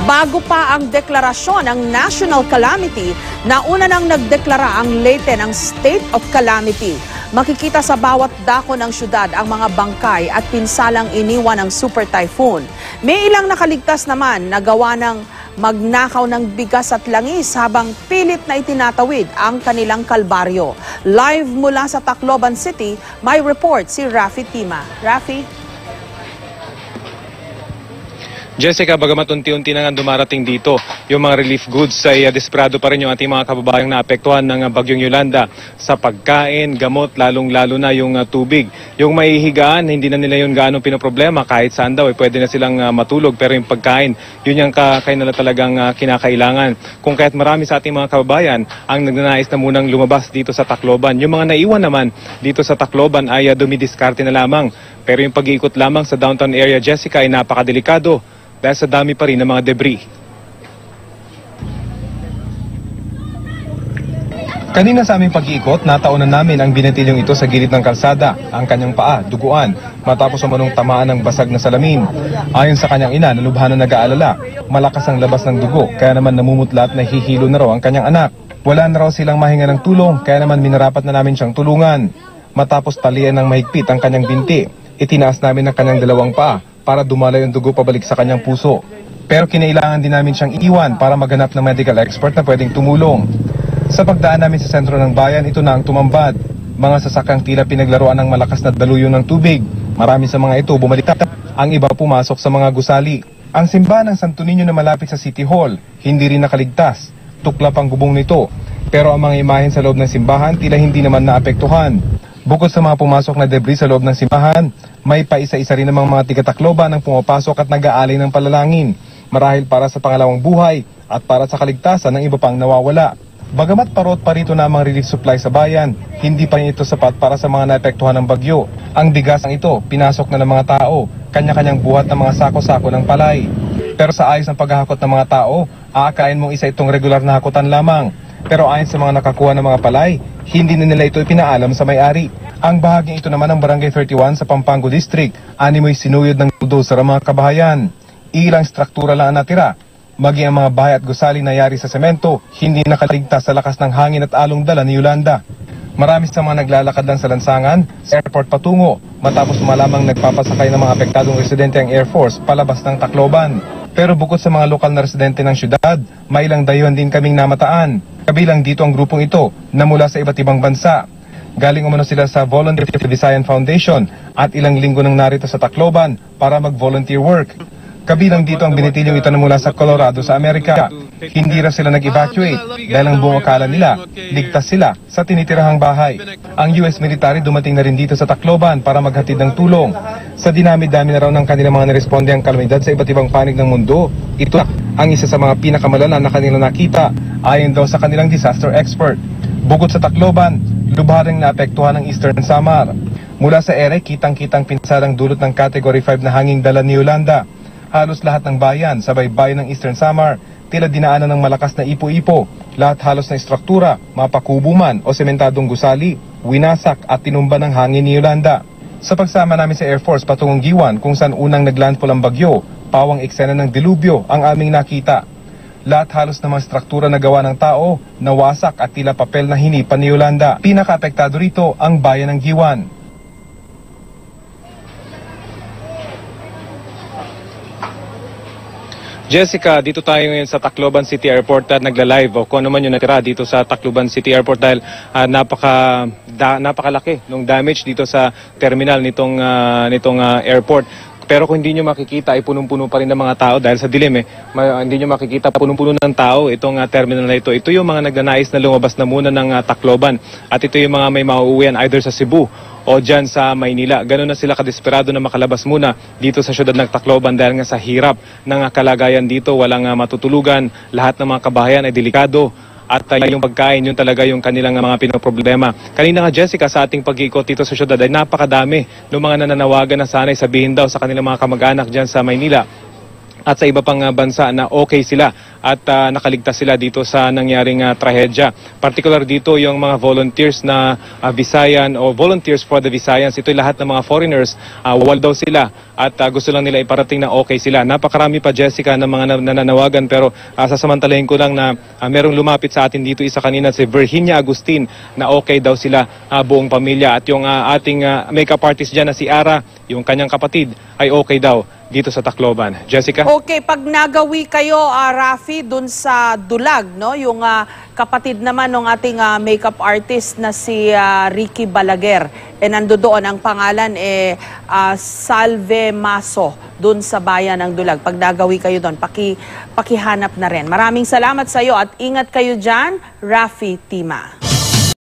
Bago pa ang deklarasyon ng national calamity, nauna nang nagdeklara ang Leyte ng state of calamity. Makikita sa bawat dako ng syudad ang mga bangkay at pinsalang iniwan ng super typhoon. May ilang nakaligtas naman na gawa ng magnakaw ng bigas at langis habang pilit na itinatawid ang kanilang kalbaryo. Live mula sa Tacloban City, may report si Rafi Tima. Rafi? Jessica, bagamat unti-unti na nga dumarating dito yung mga relief goods, ay desperado pa rin yung ating mga kababayang naapektuhan ng bagyong Yolanda sa pagkain, gamot, lalong-lalo na yung tubig. Yung maihigaan, hindi na nila yung gaano pinoproblema, kahit saan daw, pwede na silang matulog, pero yung pagkain, yun yung kainala talagang kinakailangan. Kung kaya't marami sa ating mga kababayan ang nagnanais na munang lumabas dito sa Tacloban. Yung mga naiwan naman dito sa Tacloban ay dumidiskarte na lamang. Pero yung pag-iikot lamang sa downtown area, Jessica, ay napakadelikado dahil sa dami pa rin ng mga debris. Kanina sa aming pag-iikot, nataunan namin ang binatilyong ito sa gilid ng kalsada. Ang kanyang paa, duguan, matapos umanong tamaan ng basag na salamin. Ayon sa kanyang ina, nalubhan na nag-aalala. Malakas ang labas ng dugo, kaya naman namumutla at nahihilo na raw ang kanyang anak. Wala na raw silang mahinga ng tulong, kaya naman minarapat na namin siyang tulungan. Matapos talian ng mahigpit ang kanyang binti, itinaas namin ang kanyang dalawang paa para dumaloy ang dugo pabalik sa kanyang puso. Pero kinailangan din namin siyang iwan para maghanap ng medical expert na pwedeng tumulong. Sa pagdaan namin sa sentro ng bayan, ito na ang tumambad. Mga sasakyang tila pinaglaruan ng malakas na daluyo ng tubig. Marami sa mga ito bumaliktad, ang iba pumasok sa mga gusali. Ang simbahan ng Santo Niño na malapit sa City Hall, hindi rin nakaligtas. Tuklap ang bubong nito. Pero ang mga imahen sa loob ng simbahan tila hindi naman naapektuhan. Bukod sa mga pumasok na debris sa loob ng simbahan, may paisa-isa rin namang mga tiga-Tacloban ang pumapasok at nag-aalay ng palalangin, marahil para sa pangalawang buhay at para sa kaligtasan ng iba pang nawawala. Bagamat parot pa rito na mga relief supply sa bayan, hindi pa rin ito sapat para sa mga naapektuhan ng bagyo. Ang bigas ng ito, pinasok na ng mga tao, kanya-kanyang buhat ng mga sako-sako ng palay. Pero sa ayos ng paghahakot ng mga tao, aakain mong isa itong regular na hakutan lamang. Pero ayon sa mga nakakuha ng mga palay, hindi na nila ito ipinaalam sa may-ari. Ang bahaging ito naman ng Barangay 31 sa Pampanga District, animoy sinuyod ng bulldozer ang mga kabahayan. Ilang struktura lang ang natira. Maging ang mga bahay at gusali na yari sa semento, hindi nakaligtas sa lakas ng hangin at along dala ni Yolanda. Marami sa mga naglalakad lang sa lansangan, sa airport patungo, matapos malamang nagpapasakay ng mga apektadong residente ang Air Force palabas ng Tacloban. Pero bukod sa mga lokal na residente ng syudad, may ilang dayuhan din kaming namataan. Kabilang dito ang grupong ito na mula sa iba't ibang bansa. Galing umano sila sa Volunteer Visayan Foundation at ilang linggo nang narito sa Tacloban para mag-volunteer work. Kabilang dito ang binitilyong ito na mula sa Colorado sa Amerika. Hindi ra sila nag-evacuate dahil ang buong akala nila, ligtas sila sa tinitirahang bahay. Ang US military dumating na rin dito sa Tacloban para maghatid ng tulong. Sa dinami-dami na raw ng kanilang mga niresponde ang kalamidad sa iba't ibang panig ng mundo, ito ang isa sa mga pinakamalala na kanilang nakita, ayon daw sa kanilang disaster expert. Bukod sa Tacloban, lubha ring naapektuhan ng Eastern Samar. Mula sa ere, kitang-kitang pinsalang dulot ng Category 5 na hanging dala ni Yolanda. Halos lahat ng bayan sa baybayin ng Eastern Samar, tila dinaanan ng malakas na ipo-ipo. Lahat halos na istruktura, mapakubuman o sementadong gusali, winasak at tinumba ng hangin ni Yolanda. Sa pagsama namin sa Air Force patungong Giwan kung saan unang naglandfall ang bagyo, pawang eksena ng dilubyo ang aming nakita. Lahat halos ng mga struktura na gawa ng tao, nawasak at tila papel na hinipan ni Yolanda. Pinaka-apektado rito ang bayan ng Giwan. Jessica, dito tayo ngayon sa Tacloban City Airport at nagla-live o kung ano man yung natira dito sa Tacloban City Airport dahil napakalaki ng damage dito sa terminal nitong airport. Pero kung hindi nyo makikita ay punong-puno pa rin ng mga tao dahil sa dilim hindi nyo makikita punong-puno ng tao itong terminal na ito. Ito yung mga nagnanais na lumabas na muna ng Tacloban at ito yung mga may mauuwian either sa Cebu o dyan sa Maynila. Ganun na sila kadesperado na makalabas muna dito sa syudad ng Tacloban dahil nga sa hirap ng kalagayan dito, walang matutulugan, lahat ng mga kabahayan ay delikado. At yung pagkain, yun talaga yung kanilang mga pinoproblema. Kanina nga Jessica, sa ating pag-iikot dito sa syudad ay napakadami ng mga nananawagan na sana'y sabihin daw sa kanilang mga kamag-anak dyan sa Maynila at sa iba pang bansa na okay sila at nakaligtas sila dito sa nangyaring trahedya. Particular dito yung mga volunteers na Visayan o Volunteers for the Visayans. Ito'y lahat ng mga foreigners, wawal daw sila at gusto lang nila iparating na okay sila. Napakarami pa, Jessica, ng mga nananawagan, pero sasamantalahin ko lang na merong lumapit sa atin dito isa kanina, si Virginia Agustin, na okay daw sila buong pamilya. At yung ating makeup artist dyan na si Ara, yung kanyang kapatid, ay okay daw dito sa Tacloban. Jessica? Okay, pag nagawi kayo, Rafi, dun sa Dulag, no? Yung kapatid naman ng ating makeup artist na si Ricky Balaguer. Nando doon, ang pangalan Salve Maso, dun sa bayan ng Dulag. Pag nagawi kayo doon, pakihanap na rin. Maraming salamat sa iyo at ingat kayo dyan, Rafi Tima.